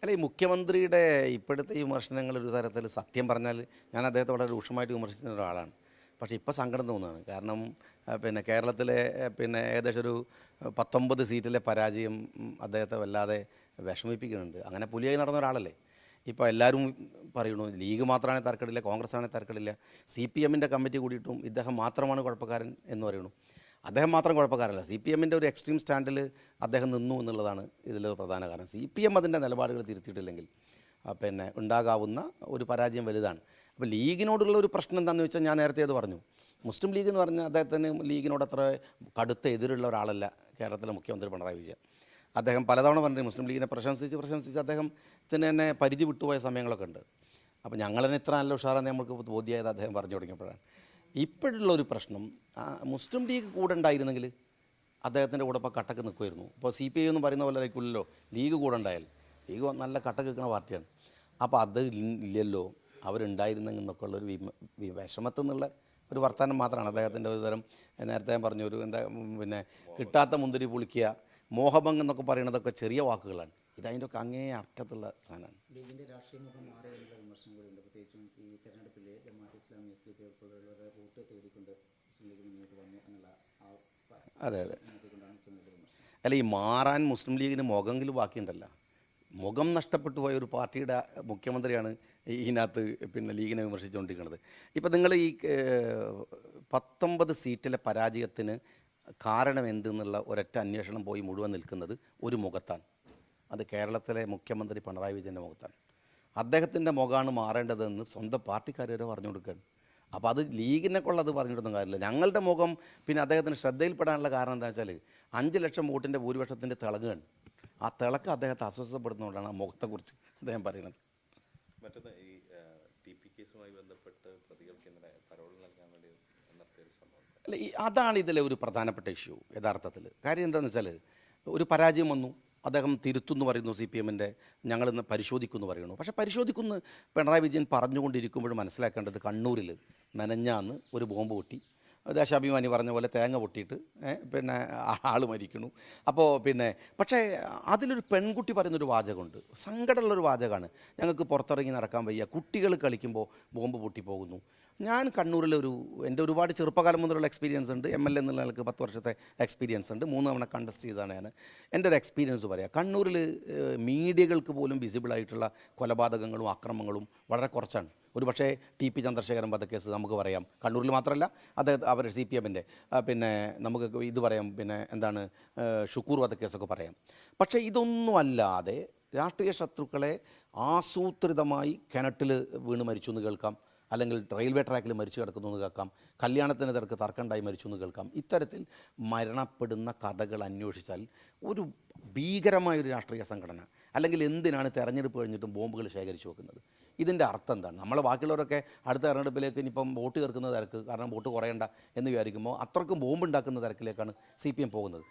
അല്ല, ഈ മുഖ്യമന്ത്രിയുടെ ഇപ്പോഴത്തെ ഈ വിമർശനങ്ങൾ ഒരു തരത്തിൽ സത്യം പറഞ്ഞാൽ ഞാൻ അദ്ദേഹത്തെ വളരെ രൂക്ഷമായിട്ട് വിമർശിക്കുന്ന ഒരാളാണ്. പക്ഷേ ഇപ്പോൾ സങ്കടം തോന്നുകയാണ്. കാരണം പിന്നെ കേരളത്തിലെ ഏകദേശം ഒരു 19 സീറ്റിലെ പരാജയം അദ്ദേഹത്തെ വല്ലാതെ വിഷമിപ്പിക്കുന്നുണ്ട്. അങ്ങനെ പുലിയായി നടന്ന ഒരാളല്ലേ. ഇപ്പോൾ എല്ലാവരും പറയണു ലീഗ് മാത്രമാണ് തർക്കമില്ല, കോൺഗ്രസ് ആണെങ്കിൽ തർക്കമില്ല, CPM-ൻ്റെ കമ്മിറ്റി കൂടിയിട്ടും ഇദ്ദേഹം മാത്രമാണ് കുഴപ്പക്കാരൻ എന്ന് പറയുന്നു. അദ്ദേഹം മാത്രം കുഴപ്പക്കാരല്ല, CPM-ൻ്റെ ഒരു എക്സ്ട്രീം സ്റ്റാൻഡിൽ അദ്ദേഹം നിന്നു എന്നുള്ളതാണ് ഇതിൽ പ്രധാന കാരണം. CPM അതിൻ്റെ നിലപാടുകൾ തിരുത്തിയിട്ടില്ലെങ്കിൽ ഉണ്ടാകാവുന്ന ഒരു പരാജയം വലുതാണ്. അപ്പോൾ ലീഗിനോടുള്ള ഒരു പ്രശ്നം എന്താണെന്ന് വെച്ചാൽ ഞാൻ നേരത്തെ അത് പറഞ്ഞു. മുസ്ലിം ലീഗ് എന്ന് പറഞ്ഞാൽ അദ്ദേഹത്തിന് ലീഗിനോട് അത്ര കടുത്ത എതിരുള്ള ഒരാളല്ല കേരളത്തിലെ മുഖ്യമന്ത്രി പിണറായി വിജയൻ. അദ്ദേഹം പലതവണ പറഞ്ഞു മുസ്ലിം ലീഗിനെ പ്രശംസിച്ച് അദ്ദേഹത്തിന് തന്നെ പരിധി വിട്ടുപോയ സമയങ്ങളൊക്കെ ഉണ്ട്. അപ്പോൾ ഞങ്ങളതിന് ഇത്ര നല്ല ഉഷാറെന്ന് നമുക്ക് ബോധ്യമായത് അദ്ദേഹം പറഞ്ഞു തുടങ്ങിയപ്പോഴാണ്. ഇപ്പോഴുള്ള ഒരു പ്രശ്നം, മുസ്ലിം ലീഗ് കൂടെ ഉണ്ടായിരുന്നെങ്കിൽ അദ്ദേഹത്തിൻ്റെ കൂടെ ഇപ്പോൾ കട്ടക്ക് നിൽക്കുമായിരുന്നു. ഇപ്പോൾ CPI എന്ന് പറയുന്ന പോലെ ആയിരിക്കില്ലല്ലോ ലീഗ് കൂടെ ഉണ്ടായാൽ. ലീഗ് നല്ല കട്ടക്ക് നിൽക്കുന്ന പാർട്ടിയാണ്. അപ്പോൾ അത് ഇല്ലല്ലോ, അവരുണ്ടായിരുന്നെങ്കിൽ എന്നൊക്കെ ഉള്ളൊരു വിഷമത്തിൽ നിന്നുള്ള ഒരു വർത്തമാനം മാത്രമാണ് അദ്ദേഹത്തിൻ്റെ ഒരു തരം. നേരത്തെ ഞാൻ പറഞ്ഞു, ഒരു കിട്ടാത്ത മുന്തിരി പുളിക്കുക, മോഹഭംഗം എന്നൊക്കെ പറയുന്നതൊക്കെ ചെറിയ വാക്കുകളാണ്. ഇതതിൻ്റെ ഒക്കെ അങ്ങേ അർത്ഥത്തുള്ള സാധനമാണ്. ലീഗിൻ്റെ രാഷ്ട്രീയ മുഖം മാറി എന്നുള്ള വിമർശനങ്ങളുണ്ട്. പ്രത്യേകിച്ചും ഈ തെരഞ്ഞെടുപ്പിൽ ജമാഅത്ത് ഇസ്ലാമി ഉൾപ്പെടെയുള്ളവരെ വോട്ട് തേടിക്കൊണ്ട് മുസ്ലിം ലീഗ് മുന്നോട്ട് വന്നു എന്നുള്ള അതെ. അല്ല, ഈ മാറാൻ മുസ്ലിം ലീഗിന് മുഖമെങ്കിലും ബാക്കിയുണ്ടല്ലോ. മുഖം നഷ്ടപ്പെട്ടു പോയ ഒരു പാർട്ടിയുടെ മുഖ്യമന്ത്രിയാണ് ഇതിനകത്ത് ലീഗിനെ വിമർശിച്ചുകൊണ്ടിരിക്കുന്നത്. ഇപ്പം നിങ്ങൾ ഈ 19 സീറ്റിലെ പരാജയത്തിന് കാരണം എന്തെന്നുള്ള ഒരൊറ്റ അന്വേഷണം പോയി മുഴുവൻ നിൽക്കുന്നത് ഒരു മുഖത്താണ്. അത് കേരളത്തിലെ മുഖ്യമന്ത്രി പിണറായി വിജയൻ്റെ മുഖത്താണ്. അദ്ദേഹത്തിൻ്റെ മുഖമാണ് മാറേണ്ടതെന്ന് സ്വന്തം പാർട്ടിക്കാർ വരെ പറഞ്ഞു കൊടുക്കുകയാണ്. അപ്പോൾ അത് ലീഗിനെ കൊള്ളത് പറഞ്ഞിട്ടൊന്നും കാര്യമില്ല. ഞങ്ങളുടെ മുഖം അദ്ദേഹത്തിന് ശ്രദ്ധയിൽപ്പെടാനുള്ള കാരണം എന്താ വെച്ചാൽ 5 ലക്ഷം വോട്ടിൻ്റെ ഭൂരിപക്ഷത്തിൻ്റെ തിളങ്ങുകയാണ്. ആ തിളക്ക് അദ്ദേഹത്തെ അസ്വസ്ഥപ്പെടുന്നതുകൊണ്ടാണ് ആ മുഖത്തെക്കുറിച്ച് അദ്ദേഹം പറയുന്നത്. മറ്റൊന്ന്, ഈ TP കേസുമായി ബന്ധപ്പെട്ട് പ്രതികൾക്ക് ഇന്നലെ പരോൾ നൽകാൻ വേണ്ടി നടത്തിയ ഒരു സംഭവം അല്ല, അതാണ് ഇതിലെ ഒരു പ്രധാനപ്പെട്ട ഇഷ്യൂ യഥാർത്ഥത്തിൽ. കാര്യം എന്താണെന്ന് വെച്ചാൽ ഒരു പരാജയം വന്നു, അദ്ദേഹം തിരുത്തുമെന്ന് പറയുന്നു, CPM-ൻ്റെ ഞങ്ങളിന്ന് പരിശോധിക്കുമെന്ന് പറയുന്നു. പക്ഷേ പരിശോധിക്കുമെന്ന് പിണറായി വിജയൻ പറഞ്ഞുകൊണ്ടിരിക്കുമ്പോഴും മനസ്സിലാക്കേണ്ടത് കണ്ണൂരിൽ മെനഞ്ഞാന്ന് ഒരു ബോംബ് പൊട്ടി, ദേശാഭിമാനി പറഞ്ഞ പോലെ തേങ്ങ പൊട്ടിയിട്ട് ആൾ മരിക്കണു. അപ്പോൾ പക്ഷേ അതിലൊരു പെൺകുട്ടി പറയുന്നൊരു വാചകമുണ്ട്, സങ്കടമുള്ളൊരു വാചകമാണ്. ഞങ്ങൾക്ക് പുറത്തിറങ്ങി നടക്കാൻ വയ്യ, കുട്ടികൾ കളിക്കുമ്പോൾ ബോംബ് പൊട്ടിപ്പോകുന്നു. ഞാൻ കണ്ണൂരിലൊരു എൻ്റെ ഒരുപാട് ചെറുപ്പകാലം മുതലുള്ള എക്സ്പീരിയൻസ് ഉണ്ട്. MLA എന്നുള്ള ആൾക്ക് 10 വർഷത്തെ എക്സ്പീരിയൻസ് ഉണ്ട്. 3 തവണ കണ്ടസ്റ്റ് ചെയ്താണ് ഞാൻ. എൻ്റെ ഒരു എക്സ്പീരിയൻസ് പറയാം. കണ്ണൂരിൽ മീഡിയകൾക്ക് പോലും വിസിബിളായിട്ടുള്ള കൊലപാതകങ്ങളും അക്രമങ്ങളും വളരെ കുറച്ചാണ്. ഒരു പക്ഷേ TP ചന്ദ്രശേഖരൻ വധക്കേസ് നമുക്ക് പറയാം, കണ്ണൂരിൽ മാത്രമല്ല, അവർ CPM-ൻ്റെ നമുക്ക് ഇത് പറയാം, ഷുക്കൂർ വധക്കേസൊക്കെ പറയാം. പക്ഷേ ഇതൊന്നും അല്ലാതെ രാഷ്ട്രീയ ശത്രുക്കളെ ആസൂത്രിതമായി കിണറ്റിൽ വീണ് മരിച്ചു എന്ന് കേൾക്കാം, അല്ലെങ്കിൽ റെയിൽവേ ട്രാക്കിൽ മരിച്ചു കിടക്കുന്നു എന്ന് കേൾക്കാം, കല്യാണത്തിന് തിരക്ക് തർക്കമുണ്ടായി മരിച്ചു എന്ന് കേൾക്കാം. ഇത്തരത്തിൽ മരണപ്പെടുന്ന കഥകൾ അന്വേഷിച്ചാൽ ഒരു ഭീകരമായൊരു രാഷ്ട്രീയ സംഘടന, അല്ലെങ്കിൽ എന്തിനാണ് തെരഞ്ഞെടുപ്പ് കഴിഞ്ഞിട്ടും ബോംബുകൾ ശേഖരിച്ചു വെക്കുന്നത്? ഇതിൻ്റെ അർത്ഥം എന്താണ്? നമ്മളെ ബാക്കിയുള്ളവരൊക്കെ അടുത്ത തെരഞ്ഞെടുപ്പിലേക്ക് ഇനിയിപ്പം വോട്ട് ചേർക്കുന്ന തിരക്ക് കാരണം വോട്ട് കുറയണ്ട എന്ന് വിചാരിക്കുമ്പോൾ അത്രക്കും ബോംബ് ഉണ്ടാക്കുന്ന തിരക്കിലേക്കാണ് CPM പോകുന്നത്.